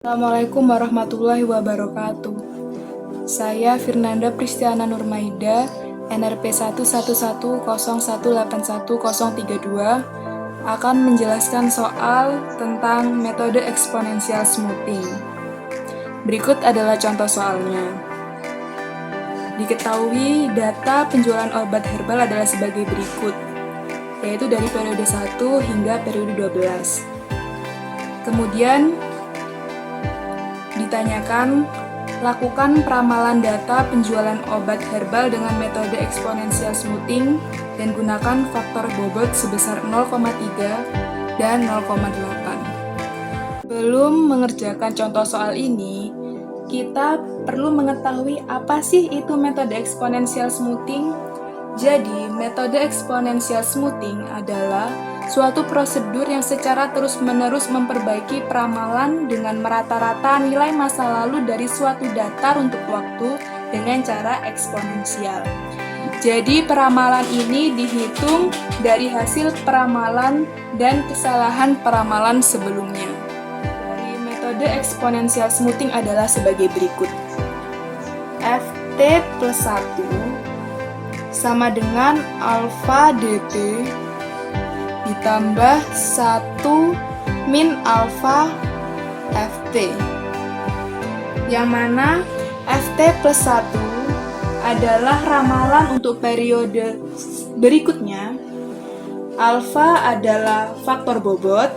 Assalamualaikum warahmatullahi wabarakatuh. Saya Firnanda Pristiana Nurmaida, NRP 11101181032, akan menjelaskan soal tentang metode eksponensial smoothing. Berikut adalah contoh soalnya. Diketahui data penjualan obat herbal adalah sebagai berikut, yaitu dari periode 1 hingga periode 12. Kemudian ditanyakan, lakukan peramalan data penjualan obat herbal dengan metode eksponensial smoothing dan gunakan faktor bobot sebesar 0,3 dan 0,8. Belum mengerjakan contoh soal ini, kita perlu mengetahui apa sih itu metode eksponensial smoothing. Jadi, metode eksponensial smoothing adalah suatu prosedur yang secara terus-menerus memperbaiki peramalan dengan merata-rata nilai masa lalu dari suatu datar untuk waktu dengan cara eksponensial. Jadi, peramalan ini dihitung dari hasil peramalan dan kesalahan peramalan sebelumnya. Dari metode eksponensial smoothing adalah sebagai berikut. Ft plus 1 sama dengan alfa dt ditambah 1 min alfa Ft, yang mana Ft plus 1 adalah ramalan untuk periode berikutnya, alfa adalah faktor bobot,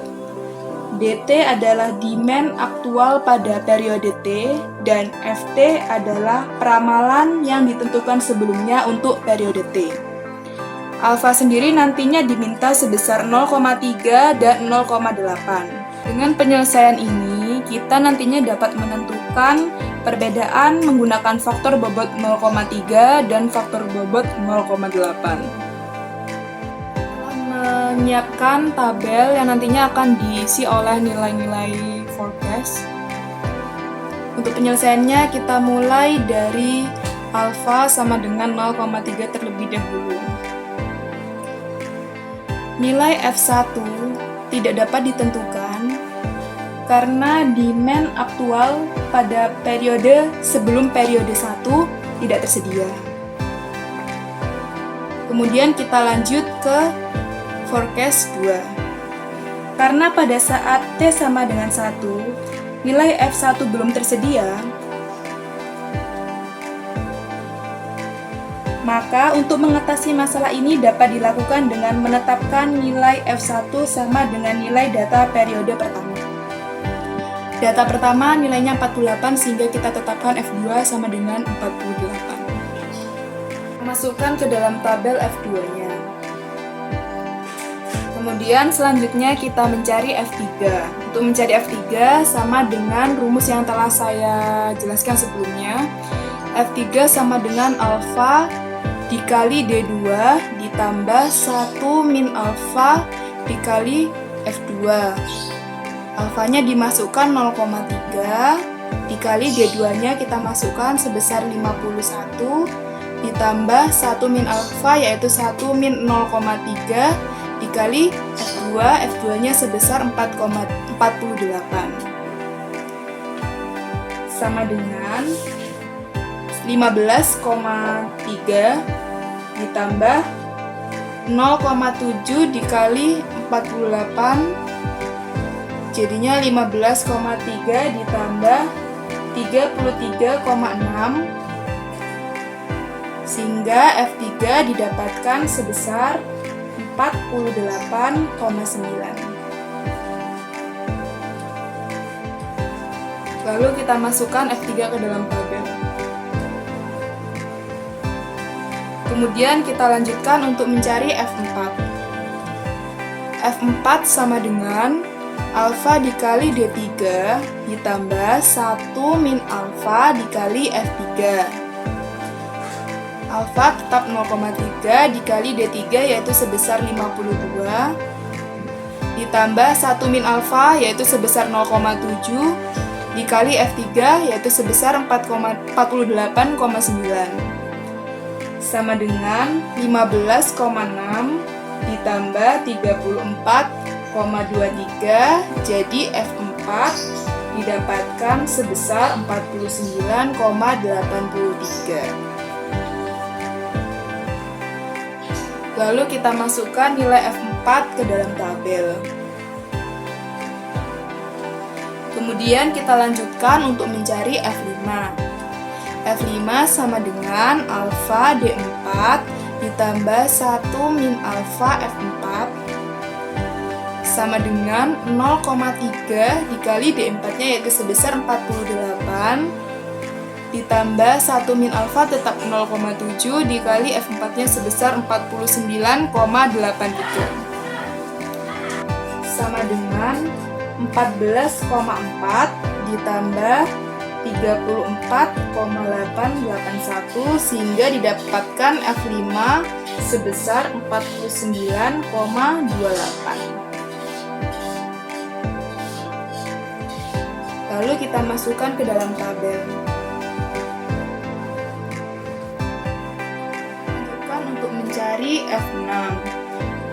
dt adalah demand aktual pada periode T, dan Ft adalah peramalan yang ditentukan sebelumnya untuk periode T. Alfa sendiri nantinya diminta sebesar 0,3 dan 0,8. Dengan penyelesaian ini, kita nantinya dapat menentukan perbedaan menggunakan faktor bobot 0,3 dan faktor bobot 0,8. Menyiapkan tabel yang nantinya akan diisi oleh nilai-nilai forecast. Untuk penyelesaiannya, kita mulai dari alfa sama dengan 0,3 terlebih dahulu. Nilai F1 tidak dapat ditentukan karena demand aktual pada periode sebelum periode 1 tidak tersedia. Kemudian kita lanjut ke forecast 2. Karena pada saat T sama dengan 1, nilai F1 belum tersedia, maka untuk mengatasi masalah ini dapat dilakukan dengan menetapkan nilai F1 sama dengan nilai data periode pertama. Data pertama nilainya 48 sehingga kita tetapkan F2 sama dengan 48. Masukkan ke dalam tabel F2-nya. Kemudian selanjutnya kita mencari F3. Untuk mencari F3 sama dengan rumus yang telah saya jelaskan sebelumnya. F3 sama dengan alfa dikali D2 ditambah 1 min alfa dikali F2. Alfanya dimasukkan 0,3 dikali D2-nya kita masukkan sebesar 51 ditambah 1 min alfa yaitu 1 min 0,3 dikali F2, F2-nya sebesar 4,48 sama dengan 15,3 ditambah 0,7 dikali 48 jadinya 15,3 ditambah 33,6 sehingga F3 didapatkan sebesar 48,9. Lalu kita masukkan F3 ke dalam tabel. Kemudian kita lanjutkan untuk mencari F4. F4 sama dengan alfa dikali D3 ditambah 1 min alfa dikali F3. Alfa tetap 0,3 dikali D3 yaitu sebesar 52 ditambah 1 min alfa yaitu sebesar 0,7 dikali F3 yaitu sebesar 48,9 sama dengan 15,6 ditambah 34,23 jadi F4 didapatkan sebesar 49,83. Lalu kita masukkan nilai F4 ke dalam tabel. Kemudian kita lanjutkan untuk mencari F5. F5 sama dengan alfa D4 ditambah 1 min alfa F4 sama dengan 0,3 dikali D4-nya yaitu sebesar 48 ditambah 1 min alfa tetap 0,7 dikali F4-nya sebesar 49,83 sama dengan 14,4 ditambah 34,881 sehingga didapatkan F5 sebesar 49,28. Lalu kita masukkan ke dalam tabel. Lanjutkan untuk mencari F6.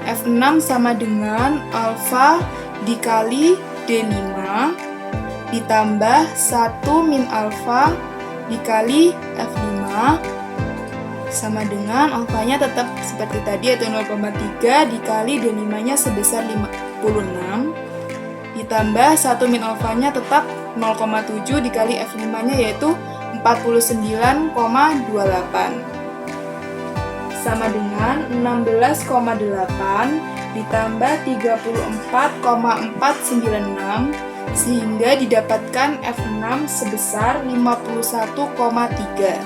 F6 sama dengan alfa dikali D5 ditambah 1 min alfa dikali F5 sama dengan alfanya tetap seperti tadi yaitu 0,3 dikali D5-nya sebesar 56 ditambah 1 min alfanya tetap 0,7 dikali F5-nya yaitu 49,28 sama dengan 16,8 ditambah 34,496 sehingga didapatkan F6 sebesar 51,3.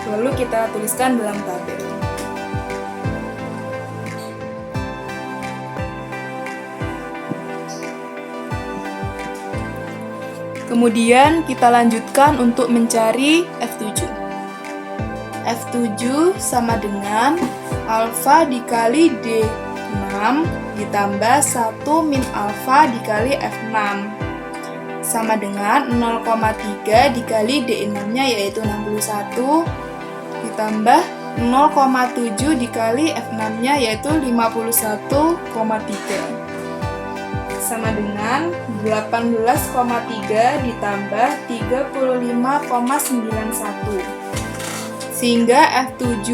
Lalu kita tuliskan dalam tabel. Kemudian kita lanjutkan untuk mencari F7. F7 sama dengan alfa dikali D6 ditambah 1 min alfa dikali F6 sama dengan 0,3 dikali D6-nya yaitu 61 ditambah 0,7 dikali F6-nya yaitu 51,3 sama dengan 18,3 ditambah 35,91 sehingga F7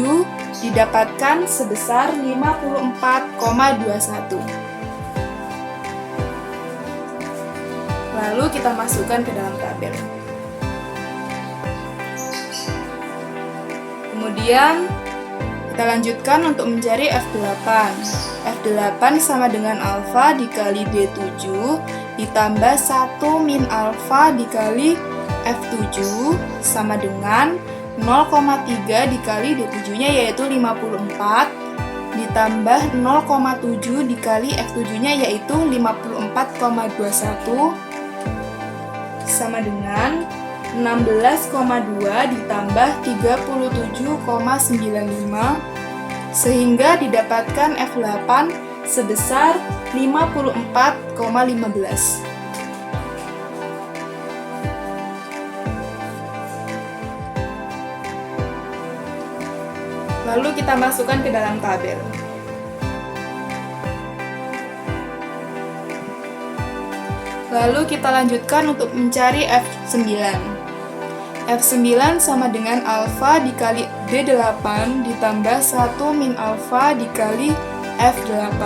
didapatkan sebesar 54,21. Lalu kita masukkan ke dalam tabel. Kemudian kita lanjutkan untuk mencari F8. F8 sama dengan alfa dikali D7 ditambah 1 min alfa dikali F7 sama dengan 0,3 dikali D7-nya yaitu 54 ditambah 0,7 dikali F7-nya yaitu 54,21 sama dengan 16,2 ditambah 37,95 sehingga didapatkan F8 sebesar 54,15. Lalu kita masukkan ke dalam tabel. Lalu kita lanjutkan untuk mencari F9. F9 sama dengan alfa dikali D8 ditambah 1 min alfa dikali F8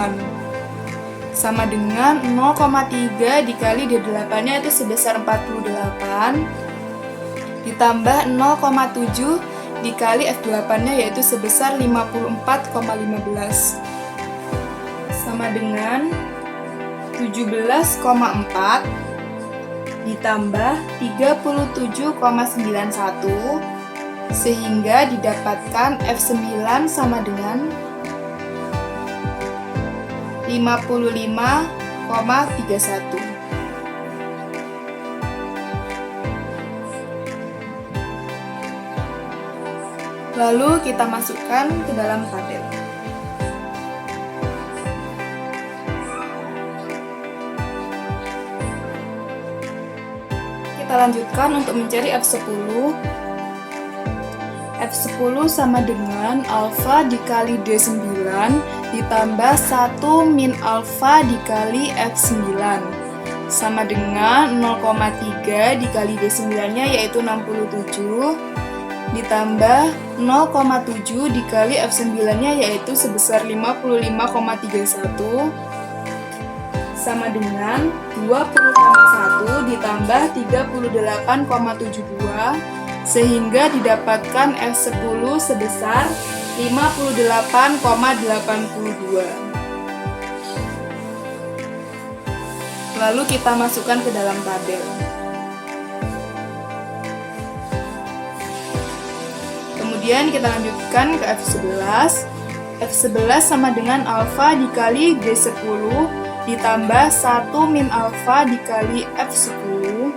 sama dengan 0,3 dikali D8-nya itu sebesar 48 ditambah 0,7 dikali F8-nya yaitu sebesar 54,15 sama dengan 17,4 ditambah 37,91 sehingga didapatkan F9 sama dengan 55,31. Lalu kita masukkan ke dalam tabel. Kita lanjutkan untuk mencari F10. F10 sama dengan alfa dikali D9 ditambah 1 min alfa dikali F9 sama dengan 0,3 dikali D9-nya yaitu 67 ditambah 0,7 dikali F9-nya yaitu sebesar 55,31 sama dengan 20,1 ditambah 38,72 sehingga didapatkan F10 sebesar 58,82. Lalu kita masukkan ke dalam tabel. Kemudian kita lanjutkan ke F11. F11 sama dengan alfa dikali D10 ditambah 1 min alfa dikali F10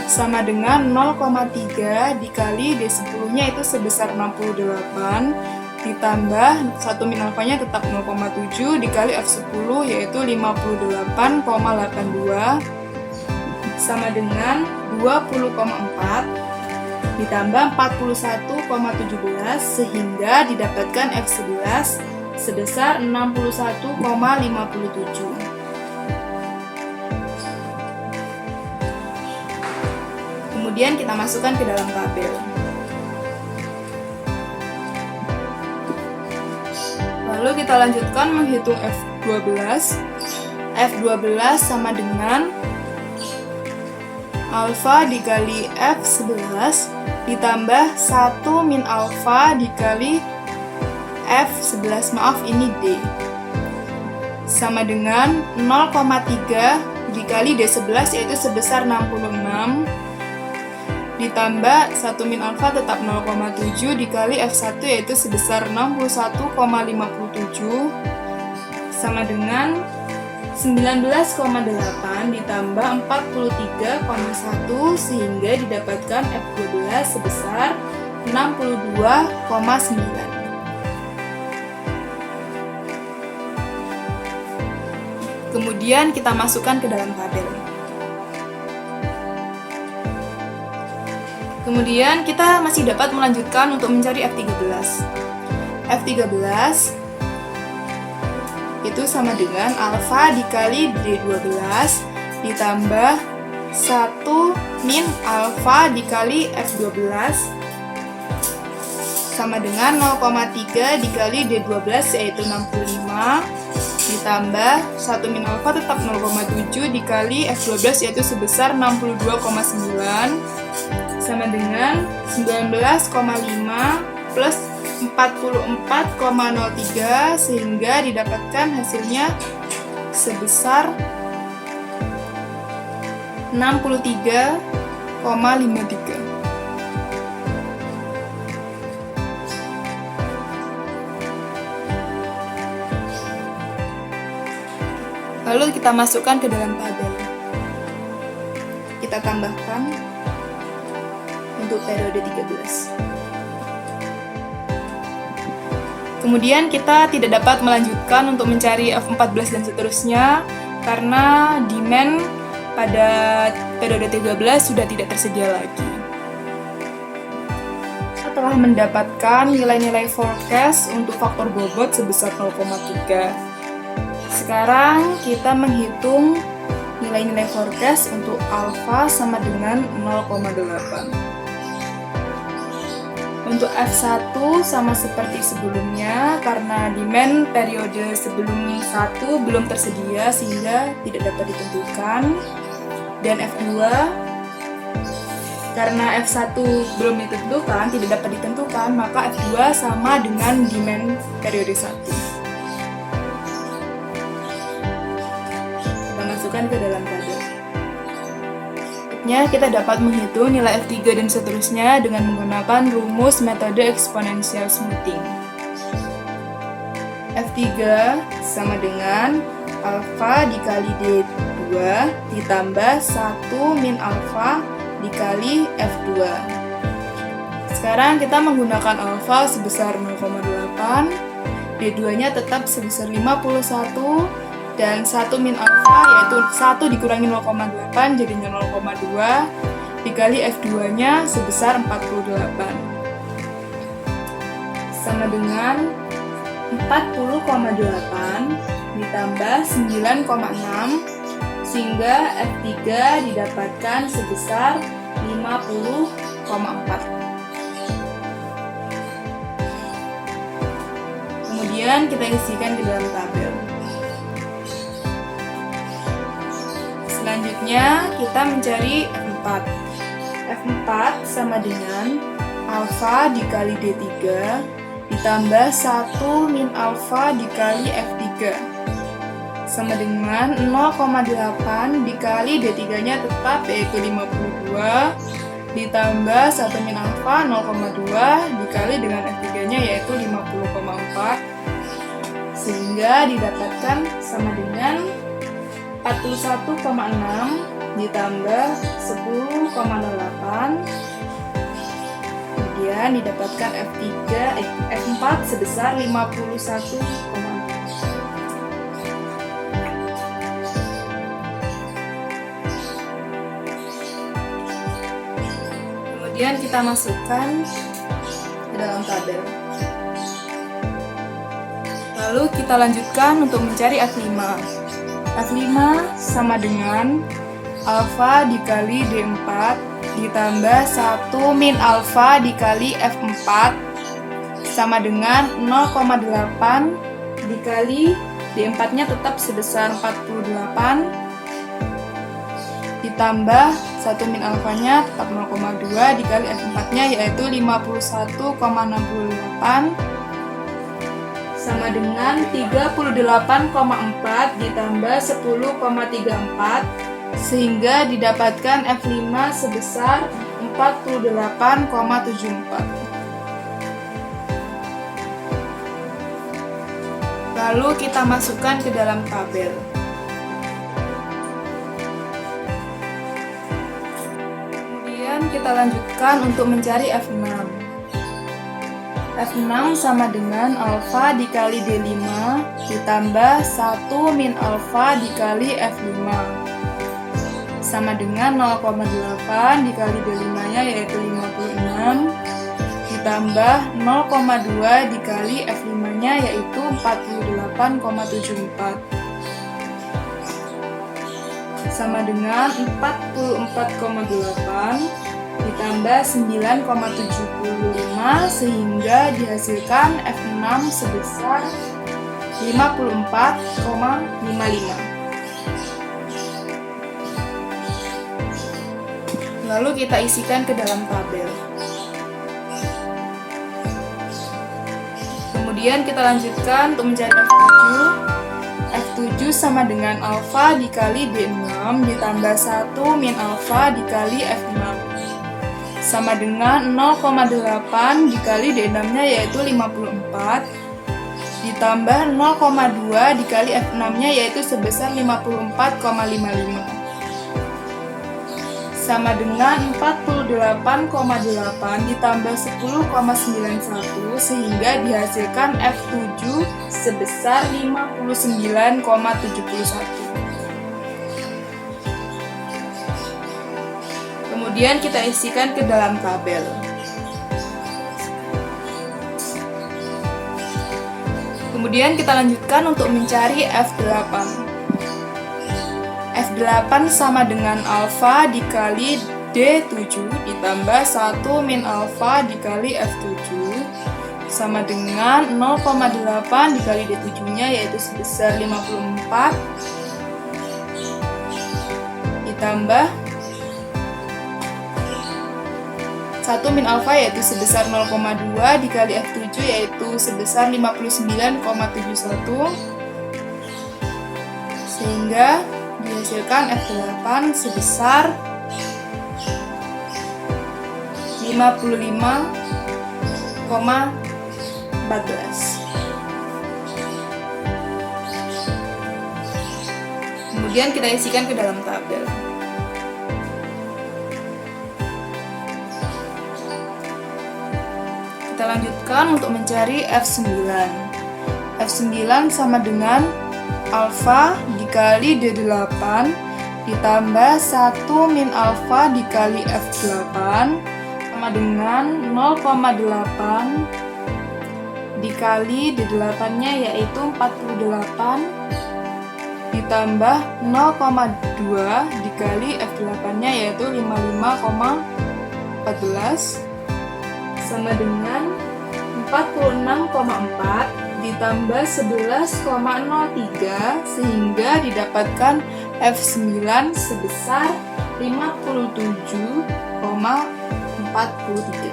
sama dengan 0,3 dikali D10-nya itu sebesar 68 ditambah 1 min alfanya tetap 0,7 dikali F10 yaitu 58,82 sama dengan 20,4 ditambah 41,17 sehingga didapatkan F11 sebesar 61,57. Kemudian kita masukkan ke dalam tabel. Lalu kita lanjutkan menghitung F12. F12 sama dengan alfa dikali F11 ditambah 1 min alfa dikali F11, maaf ini D, sama dengan 0,3 dikali D11 yaitu sebesar 66 ditambah 1 min alfa tetap 0,7 dikali F1 yaitu sebesar 61,57 sama dengan 19,8 ditambah 43,1 sehingga didapatkan F12 sebesar 62,9. Kemudian kita masukkan ke dalam tabel. Kemudian kita masih dapat melanjutkan untuk mencari F13. F13 itu sama dengan alfa dikali D12 ditambah 1 min alfa dikali F12 sama dengan 0,3 dikali D12 yaitu 65 ditambah 1 min alfa tetap 0,7 dikali F12 yaitu sebesar 62,9 sama dengan 19,5 plus 44,03 sehingga didapatkan hasilnya sebesar 63,53. Lalu kita masukkan ke dalam tabel. Kita tambahkan untuk periode 13. Kemudian kita tidak dapat melanjutkan untuk mencari F14 dan seterusnya karena demand pada periode 13 sudah tidak tersedia lagi. Setelah mendapatkan nilai-nilai forecast untuk faktor bobot sebesar 0,3. Sekarang kita menghitung nilai-nilai forecast untuk alfa sama dengan 0,8. Untuk F1 sama seperti sebelumnya karena demand periode sebelum 1 belum tersedia sehingga tidak dapat ditentukan. Dan F2 karena F1 belum ditentukan, tidak dapat ditentukan, maka F2 sama dengan demand periode 1. Kita masukkan ke dalam tabel. Kita dapat menghitung nilai F3 dan seterusnya dengan menggunakan rumus metode exponential smoothing. F3 sama dengan alfa dikali D2 ditambah 1 min alfa dikali F2. Sekarang kita menggunakan alfa sebesar 0,8, D2-nya tetap sebesar 51, dan 1 min alfa yaitu 1 dikurangi 0,8 jadinya 0,2 dikali F2-nya sebesar 48 sama dengan 40,8 ditambah 9,6 sehingga F3 didapatkan sebesar 50,4. Kemudian kita isikan ke dalam tabel. Selanjutnya kita mencari F4. F4 sama dengan alfa dikali D3 ditambah 1 min alfa dikali F3 sama dengan 0,8 dikali D3 nya tetap yaitu 52 ditambah 1 min alfa 0,2 dikali dengan F3 nya yaitu 50,4 sehingga didapatkan sama dengan 41,6 ditambah 10,8 kemudian didapatkan F4 sebesar 51,6. Kemudian kita masukkan ke dalam tabel. Lalu kita lanjutkan untuk mencari F5. F5 sama dengan alfa dikali D4 ditambah 1 min alfa dikali F4 sama dengan 0,8 dikali D4 nya tetap sebesar 48 ditambah 1 min alfa nya tetap 0,2 dikali F4 nya yaitu 51,68 sama dengan 38,4 ditambah 10,34 sehingga didapatkan F5 sebesar 48,74. Lalu kita masukkan ke dalam tabel. Kemudian kita lanjutkan untuk mencari F6. F6 sama dengan alfa dikali D5 ditambah 1 min alfa dikali F5 sama dengan 0,8 dikali D5 nya yaitu 56 ditambah 0,2 dikali F5 nya yaitu 48,74 sama dengan 44,8 ditambah 9,75 sehingga dihasilkan F6 sebesar 54,55. Lalu kita isikan ke dalam tabel. Kemudian kita lanjutkan untuk mencari F7. F7 sama dengan alfa dikali D6 ditambah 1 min alfa dikali F6 sama dengan 0,8 dikali D6 nya yaitu 54 ditambah 0,2 dikali F6 nya yaitu sebesar 54,55 sama dengan 48,8 ditambah 10,91 sehingga dihasilkan F7 sebesar 59,71. Kemudian kita isikan ke dalam tabel. Kemudian kita lanjutkan untuk mencari F8. F8 sama dengan alfa dikali D7 ditambah 1 min alfa dikali F7 sama dengan 0,8 dikali D7 nya yaitu sebesar 54 ditambah 1 min alfa yaitu sebesar 0,2 dikali F7 yaitu sebesar 59,71 sehingga dihasilkan F8 sebesar 55,14. Kemudian kita isikan ke dalam tabel. Kita lanjutkan untuk mencari F9. F9 sama dengan alfa dikali D8 ditambah 1 min alfa dikali F8 sama dengan 0,8 dikali D8 nya yaitu 48 ditambah 0,2 dikali F8-nya yaitu 55,14 sama dengan 46,4 ditambah 11,03 sehingga didapatkan F9 sebesar 57,43.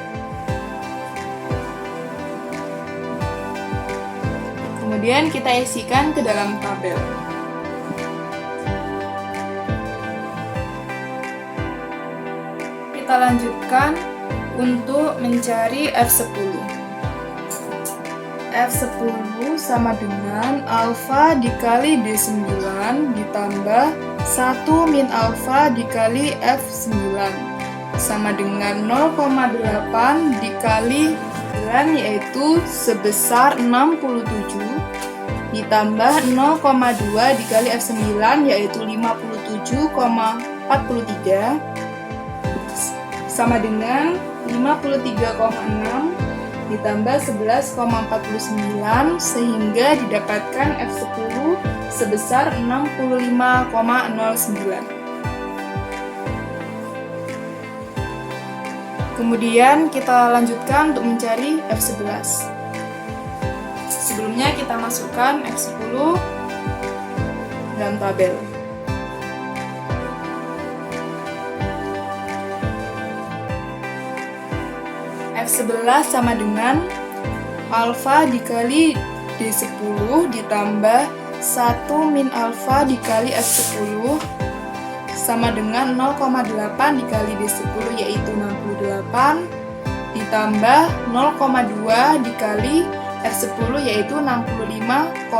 Kemudian kita isikan ke dalam tabel. Kita lanjutkan untuk mencari F10. F10 sama dengan alfa dikali D9 ditambah 1 min alfa dikali F9 sama dengan 0,8 dikali 9 yaitu sebesar 67 ditambah 0,2 dikali F9 yaitu 57,43 sama dengan 53,6 ditambah 11,49 sehingga didapatkan F10 sebesar 65,09. Kemudian kita lanjutkan untuk mencari F11. Sebelumnya kita masukkan F10 dalam tabel. F11 sama dengan alfa dikali D10 ditambah 1 min alfa dikali F10 sama dengan 0,8 dikali D10 yaitu 68 ditambah 0,2 dikali F10 yaitu 65,09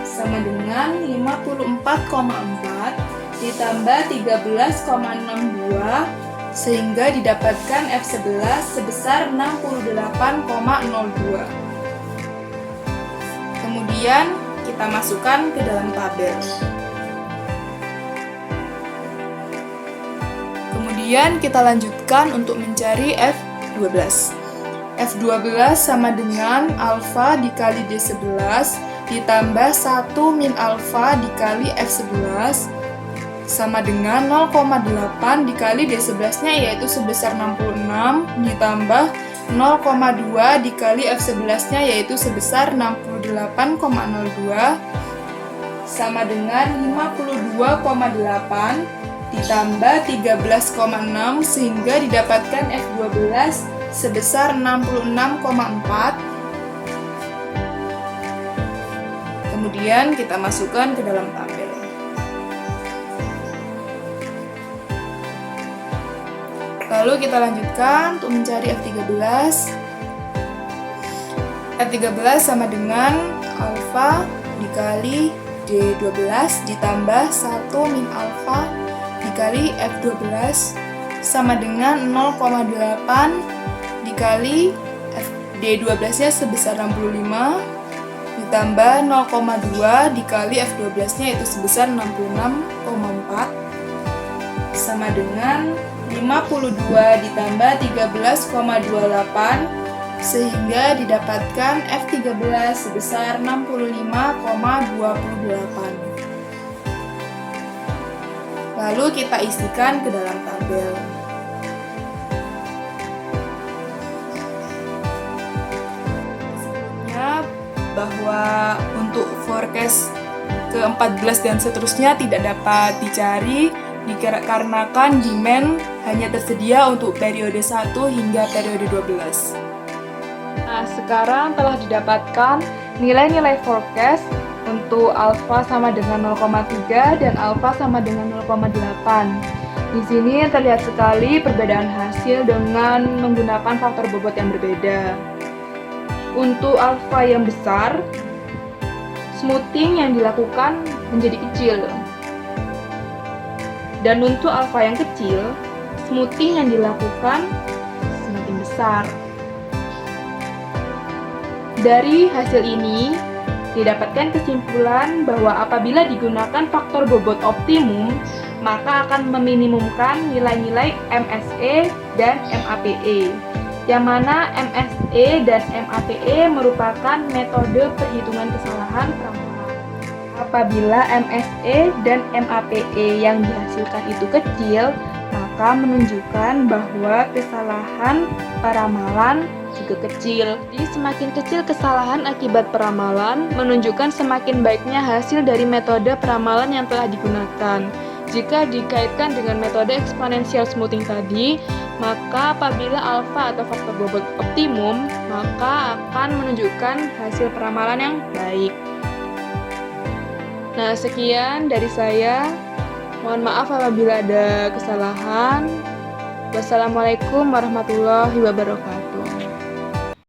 sama dengan 54,4 ditambah 13,62 sehingga didapatkan F11 sebesar 68,02. Kemudian kita masukkan ke dalam tabel. Kemudian kita lanjutkan untuk mencari F12. F12 sama dengan alfa dikali D11 ditambah 1 min alfa dikali F11 sama dengan 0,8 dikali D11-nya yaitu sebesar 66 ditambah 0,2 dikali F11-nya yaitu sebesar 68,02 sama dengan 52,8 ditambah 13,6 sehingga didapatkan F12 sebesar 66,4. Kemudian kita masukkan ke dalam tabel. Lalu kita lanjutkan untuk mencari F13. F13 sama dengan alfa dikali D12 ditambah 1 min alfa dikali F12 sama dengan 0,8 dikali D12-nya sebesar 65 ditambah 0,2 dikali F12-nya yaitu sebesar 66,4 sama dengan 52 ditambah 13,28 sehingga didapatkan F13 sebesar 65,28. Lalu kita isikan ke dalam tabel. Sebelumnya bahwa untuk forecast ke-14 dan seterusnya tidak dapat dicari dikarenakan demand hanya tersedia untuk periode 1 hingga periode 12. Nah, sekarang telah didapatkan nilai-nilai forecast untuk alfa sama dengan 0,3 dan alfa sama dengan 0,8. Di sini terlihat sekali perbedaan hasil dengan menggunakan faktor bobot yang berbeda. Untuk alfa yang besar, smoothing yang dilakukan menjadi kecil. Dan untuk alfa yang kecil, smoothing yang dilakukan semakin besar. Dari hasil ini, didapatkan kesimpulan bahwa apabila digunakan faktor bobot optimum, maka akan meminimumkan nilai-nilai MSE dan MAPE, yang mana MSE dan MAPE merupakan metode perhitungan kesalahan peramuan. Apabila MSE dan MAPE yang dihasilkan itu kecil, maka menunjukkan bahwa kesalahan peramalan juga kecil. Jadi semakin kecil kesalahan akibat peramalan, menunjukkan semakin baiknya hasil dari metode peramalan yang telah digunakan. Jika dikaitkan dengan metode exponential smoothing tadi, maka apabila alfa atau faktor bobot optimum, maka akan menunjukkan hasil peramalan yang baik. Nah, sekian dari saya. Mohon maaf apabila ada kesalahan. Wassalamualaikum warahmatullahi wabarakatuh.